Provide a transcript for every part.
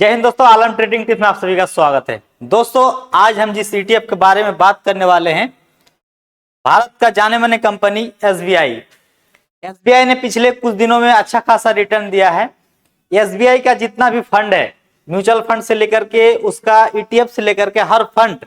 जय हिंद दोस्तों, आलम trading tips में आप सभी का स्वागत है। दोस्तों आज हम जिस ETF के बारे में बात करने वाले हैं, भारत का जाने माने कंपनी SBI ने पिछले कुछ दिनों में अच्छा खासा रिटर्न दिया है। SBI का जितना भी फंड है, म्यूचुअल फंड से लेकर के उसका ETF से लेकर के हर फंड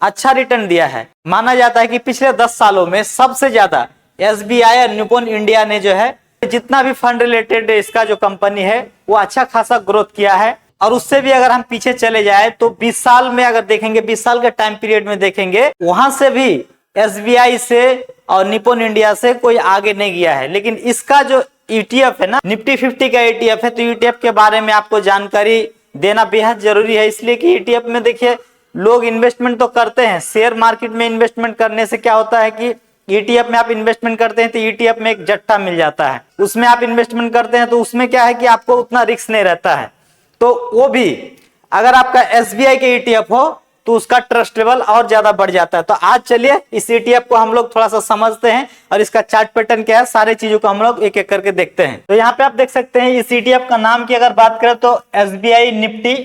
अच्छा रिटर्न दिया है। माना जाता है कि पिछले 10 सालों में सबसे ज्यादा SBI और निप्पॉन इंडिया ने जो है जितना भी फंड रिलेटेड इसका जो कंपनी है वो अच्छा खासा ग्रोथ किया है। और उससे भी अगर हम पीछे चले जाए तो 20 साल में अगर देखेंगे, 20 साल के टाइम पीरियड में देखेंगे, वहां से भी SBI से और निप्पॉन इंडिया से कोई आगे नहीं गया है। लेकिन इसका जो ETF है ना, निफ्टी 50 का ETF है, तो ETF के बारे में आपको जानकारी देना बेहद जरूरी है। इसलिए कि ETF में देखिए लोग इन्वेस्टमेंट तो करते हैं। शेयर मार्केट में इन्वेस्टमेंट करने से क्या होता है कि ETF में आप इन्वेस्टमेंट करते हैं तो ETF में एक जट्टा मिल जाता है, उसमें आप इन्वेस्टमेंट करते हैं तो उसमें क्या है कि आपको उतना रिस्क नहीं रहता है। तो वो भी अगर आपका SBI के ETF हो तो उसका ट्रस्ट लेवल और ज्यादा बढ़ जाता है। तो आज चलिए इस ETF को हम लोग थोड़ा सा समझते हैं और इसका चार्ट पैटर्न क्या है, सारे चीजों को हम लोग एक एक करके देखते हैं। तो यहाँ पे आप देख सकते हैं इस ETF का नाम की अगर बात करें तो SBI निफ्टी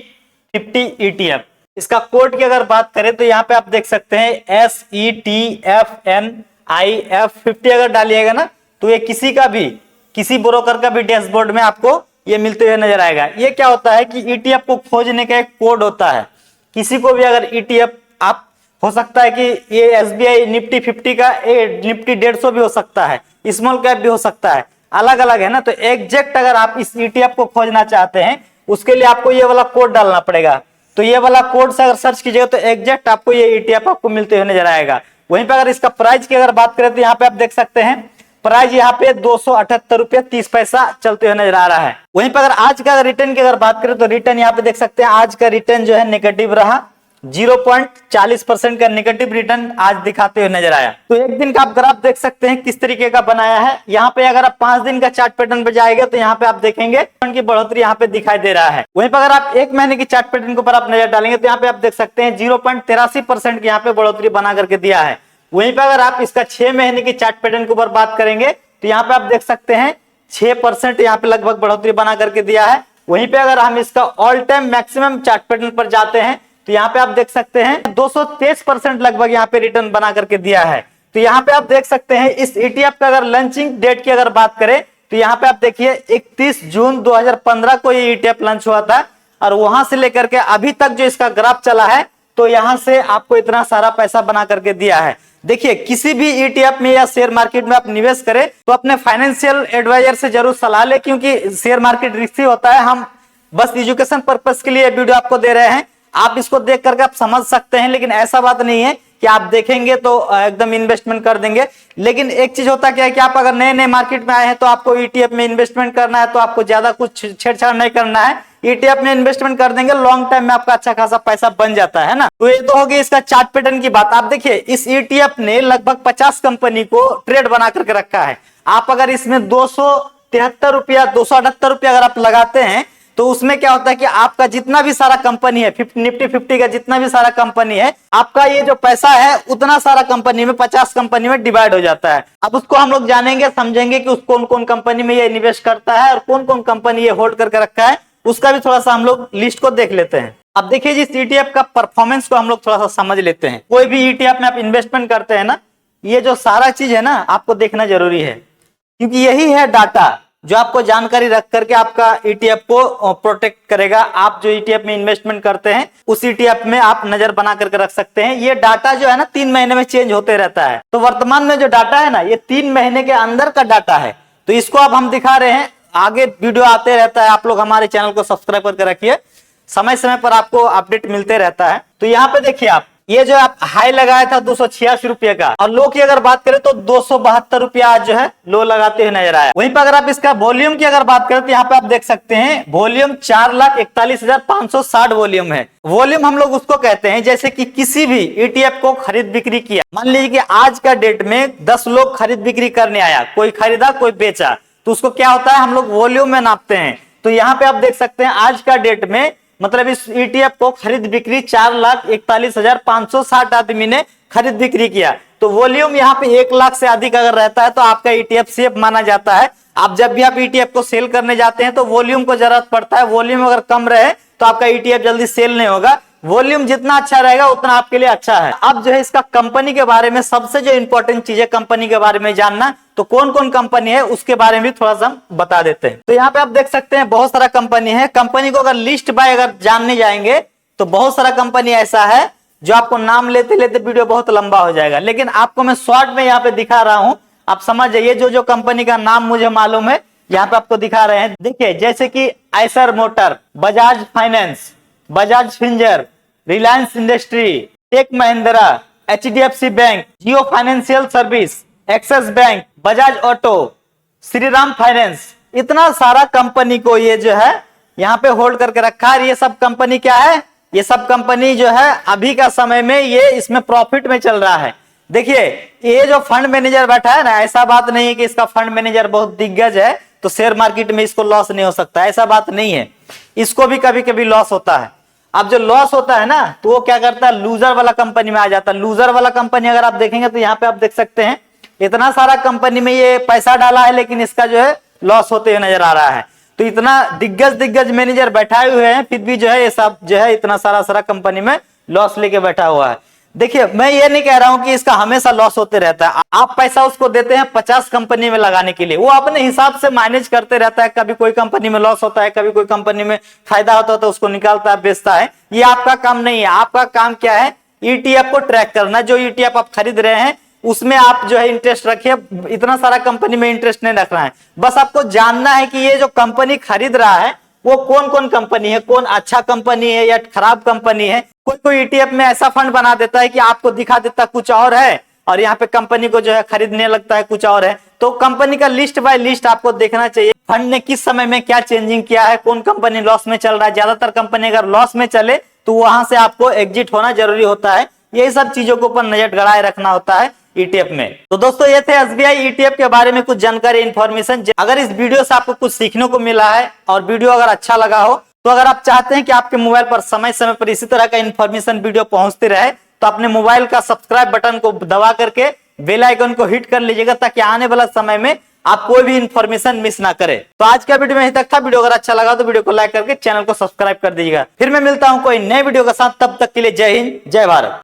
50 ETF। इसका कोड की अगर बात करें तो यहाँ पे आप देख सकते हैं SETFNIF50 अगर डालिएगा ना तो ये किसी ब्रोकर का भी डैशबोर्ड में आपको ये मिलते हुए नजर आएगा। ये क्या होता है कि ETF को खोजने का एक कोड होता है। किसी को भी अगर ETF आप हो सकता है कि ये SBI निफ्टी 50 का निफ्टी 150 भी हो सकता है, स्मॉल कैप भी हो सकता है, अलग अलग है ना। तो एग्जैक्ट अगर आप इस ETF को खोजना चाहते हैं उसके लिए आपको ये वाला कोड डालना पड़ेगा। तो ये वाला कोड से अगर सर्च कीजिएगा तो एग्जैक्ट आपको ये ETF आपको मिलते हुए नजर आएगा। वहीं पर अगर इसका प्राइस की अगर बात करें तो यहाँ पे आप देख सकते हैं प्राइस यहाँ पे 278 रुपया 30 पैसा चलते हुए नजर आ रहा है। वहीं पर अगर आज का रिटर्न की अगर बात करें तो रिटर्न यहाँ पे देख सकते हैं आज का रिटर्न जो है नेगेटिव रहा, 0.40% का नेगेटिव रिटर्न आज दिखाते हुए नजर आया। तो एक दिन का आप ग्राफ देख सकते हैं किस तरीके का बनाया है। यहाँ पे अगर आप 5 दिन का चार्ट पैटर्न पे जाएंगे तो यहाँ पे आप देखेंगे की बढ़ोतरी यहाँ पे दिखाई दे रहा है। वहीं पर अगर आप 1 महीने की चार्ट पैटर्न के ऊपर आप नजर डालेंगे तो यहाँ पे आप देख सकते हैं 0.83% की यहाँ पे बढ़ोतरी बना करके दिया है। वहीं पर अगर आप इसका 6 महीने की चार्ट पैटर्न के ऊपर बात करेंगे तो यहाँ पे आप देख सकते हैं 6% यहाँ पे लगभग बढ़ोतरी बना करके दिया है। वहीं पे अगर हम इसका all time maximum chart pattern पर जाते हैं तो यहाँ पे आप देख सकते हैं 223% लगभग यहाँ पे रिटर्न बना करके दिया है। तो यहाँ पे आप देख सकते हैं इस ETF का अगर लॉन्चिंग डेट की अगर बात करें तो यहाँ पे आप देखिए 31 जून 2015 को ये ETF लॉन्च हुआ था और वहां से लेकर के अभी तक जो इसका ग्राफ चला है तो यहाँ से आपको इतना सारा पैसा बना करके दिया है। देखिए किसी भी ETF में या शेयर मार्केट में आप निवेश करें तो अपने फाइनेंशियल एडवाइजर से जरूर सलाह लें, क्योंकि शेयर मार्केट रिस्की होता है। हम बस एजुकेशन पर्पस के लिए वीडियो आपको दे रहे हैं, आप इसको देख करके आप समझ सकते हैं, लेकिन ऐसा बात नहीं है कि आप देखेंगे तो एकदम इन्वेस्टमेंट कर देंगे। लेकिन एक चीज होता क्या है कि आप अगर नए नए मार्केट में आए हैं तो आपको ETF में इन्वेस्टमेंट करना है तो आपको ज्यादा कुछ छेड़छाड़ नहीं करना है। ETF में इन्वेस्टमेंट कर देंगे, लॉन्ग टाइम में आपका अच्छा खासा पैसा बन जाता है ना। तो ये तो हो गई इसका चार्ट पैटर्न की बात। आप देखिए इस ETF ने लगभग 50 कंपनी को ट्रेड बना करके रखा है। आप अगर इसमें 273 रुपया 278 रुपया अगर आप लगाते हैं तो उसमें क्या होता है कि आपका जितना भी सारा कंपनी है, निफ्टी 50 का जितना भी सारा कंपनी है, आपका ये जो पैसा है उतना सारा कंपनी में 50 कंपनी में डिवाइड हो जाता है। अब उसको हम लोग जानेंगे, समझेंगे कि कौन कौन कंपनी में ये इन्वेस्ट करता है और कौन कौन कंपनी ये होल्ड करके रखा है, उसका भी थोड़ा सा हम लोग लिस्ट को देख लेते हैं। अब देखिए जिस ETF का परफॉर्मेंस को हम लोग थोड़ा सा समझ लेते हैं। कोई भी ETF में आप इन्वेस्टमेंट करते हैं ना, ये जो सारा चीज है ना आपको देखना जरूरी है, क्योंकि यही है डाटा जो आपको जानकारी रख करके आपका ETF को प्रोटेक्ट करेगा। आप जो ETF में इन्वेस्टमेंट करते हैं उस ETF में आप नजर बना करके रख सकते हैं। ये डाटा जो है ना 3 महीने में चेंज होते रहता है। तो वर्तमान में जो डाटा है ना ये 3 महीने के अंदर का डाटा है। तो इसको अब हम दिखा रहे हैं, आगे वीडियो आते रहता है। आप लोग हमारे चैनल को सब्सक्राइब करके रखिए, समय समय पर आपको अपडेट मिलते रहता है। तो यहाँ पे देखिए आप ये जो आप हाई लगाया था 286 रुपये का, और लो की अगर बात करें तो 272 रुपया आज जो है लो लगाते हुए नजर आया। वहीं पर अगर आप इसका वॉल्यूम की अगर बात करें तो यहाँ पे आप देख सकते हैं वॉल्यूम 4,41,560 वॉल्यूम है। वॉल्यूम हम लोग उसको कहते हैं जैसे कि किसी भी ETF को खरीद बिक्री किया। मान लीजिए कि आज का डेट में 10 लोग खरीद बिक्री करने आया, कोई खरीदा कोई बेचा, तो उसको क्या होता है हम लोग वॉल्यूम में नापते हैं। तो यहाँ पे आप देख सकते हैं आज का डेट में मतलब इस ETF को खरीद बिक्री 4,41,560 आदमी ने खरीद बिक्री किया। तो वॉल्यूम यहाँ पे 1 लाख से अधिक अगर रहता है तो आपका ETF सेफ माना जाता है। आप जब भी आप ETF को सेल करने जाते हैं तो वॉल्यूम को जरूरत पड़ता है। वॉल्यूम अगर कम रहे तो तो आपका ईटीएफ जल्दी सेल नहीं होगा। वॉल्यूम जितना अच्छा रहेगा उतना आपके लिए अच्छा है। अब जो है इसका कंपनी के बारे में सबसे जो इंपॉर्टेंट चीज है कंपनी के बारे में जानना, तो कौन कौन कंपनी है उसके बारे में भी थोड़ा सा बता देते हैं। तो यहाँ पे आप देख सकते हैं बहुत सारा कंपनी है। कंपनी को अगर लिस्ट बाय अगर जानने जाएंगे तो बहुत सारा कंपनी ऐसा है जो आपको नाम लेते लेते वीडियो बहुत लंबा हो जाएगा, लेकिन आपको मैं शॉर्ट में यहाँ पे दिखा रहा हूं, आप समझ जाइए। जो जो कंपनी का नाम मुझे मालूम है यहाँ पे आपको दिखा रहे हैं। देखिए जैसे कि Eicher motor, Bajaj finance, Bajaj Finserv, Reliance industry, tech Mahindra, HDFC bank, Jio financial service, Axis bank, Bajaj auto, Shriram finance, इतना सारा कंपनी को ये जो है यहाँ पे होल्ड करके रखा है। ये सब कंपनी क्या है, ये सब कंपनी जो है अभी का समय में ये इसमें प्रॉफिट में चल रहा है। देखिए ये जो फंड मैनेजर बैठा है ना, ऐसा बात नहीं है कि इसका फंड मैनेजर बहुत दिग्गज है तो शेयर मार्केट में इसको लॉस नहीं हो सकता, ऐसा बात नहीं है। इसको भी कभी कभी लॉस होता है। अब जो लॉस होता है ना तो वो क्या करता है, लूजर वाला कंपनी में आ जाता है। लूजर वाला कंपनी अगर आप देखेंगे तो यहाँ पे आप देख सकते हैं इतना सारा कंपनी में ये पैसा डाला है लेकिन इसका जो है लॉस होते हुए नजर आ रहा है। तो इतना दिग्गज मैनेजर बैठाए हुए हैं फिर भी जो है ये सब जो है इतना सारा कंपनी में लॉस लेके बैठा हुआ है। देखिए मैं ये नहीं कह रहा हूं कि इसका हमेशा लॉस होते रहता है। आप पैसा उसको देते हैं 50 कंपनी में लगाने के लिए, वो अपने हिसाब से मैनेज करते रहता है। कभी कोई कंपनी में लॉस होता है, कभी कोई कंपनी में फायदा होता है तो उसको निकालता है, बेचता है। ये आपका काम नहीं है। आपका काम क्या है, ईटीएफ को ट्रैक करना। जो ईटीएफ आप खरीद रहे हैं उसमें आप जो है इंटरेस्ट रखिए। इतना सारा कंपनी में इंटरेस्ट नहीं रखना है, बस आपको जानना है कि ये जो कंपनी खरीद रहा है वो कौन कौन कंपनी है, कौन अच्छा कंपनी है या खराब कंपनी है। कोई कोई ईटीएफ में ऐसा फंड बना देता है कि आपको दिखा देता कुछ और है और यहाँ पे कंपनी को जो है खरीदने लगता है कुछ और है। तो कंपनी का लिस्ट बाय लिस्ट आपको देखना चाहिए, फंड ने किस समय में क्या चेंजिंग किया है, कौन कंपनी लॉस में चल रहा है। ज्यादातर कंपनी अगर लॉस में चले तो वहां से आपको एग्जिट होना जरूरी होता है। यही सब चीजों के ऊपर नजर गड़ाए रखना होता है ईटीएफ में। तो दोस्तों ये थे एसबीआई ईटीएफ के बारे में कुछ जानकारी, इन्फॉर्मेशन। अगर इस वीडियो से आपको कुछ सीखने को मिला है और वीडियो अगर अच्छा लगा हो तो अगर आप चाहते हैं कि आपके मोबाइल पर समय समय पर इसी तरह का इन्फॉर्मेशन वीडियो पहुंचते रहे तो अपने मोबाइल का सब्सक्राइब बटन को दबा करके बेल आइकन को हिट कर लीजिएगा ताकि आने वाला समय में आप कोई भी इन्फॉर्मेशन मिस ना करें। तो आज का वीडियो में यहीं तक था। वीडियो अगर अच्छा लगा तो वीडियो को लाइक करके चैनल को सब्सक्राइब कर दीजिएगा। फिर मैं मिलता हूं कोई नए वीडियो के साथ, तब तक के लिए जय हिंद, जय भारत।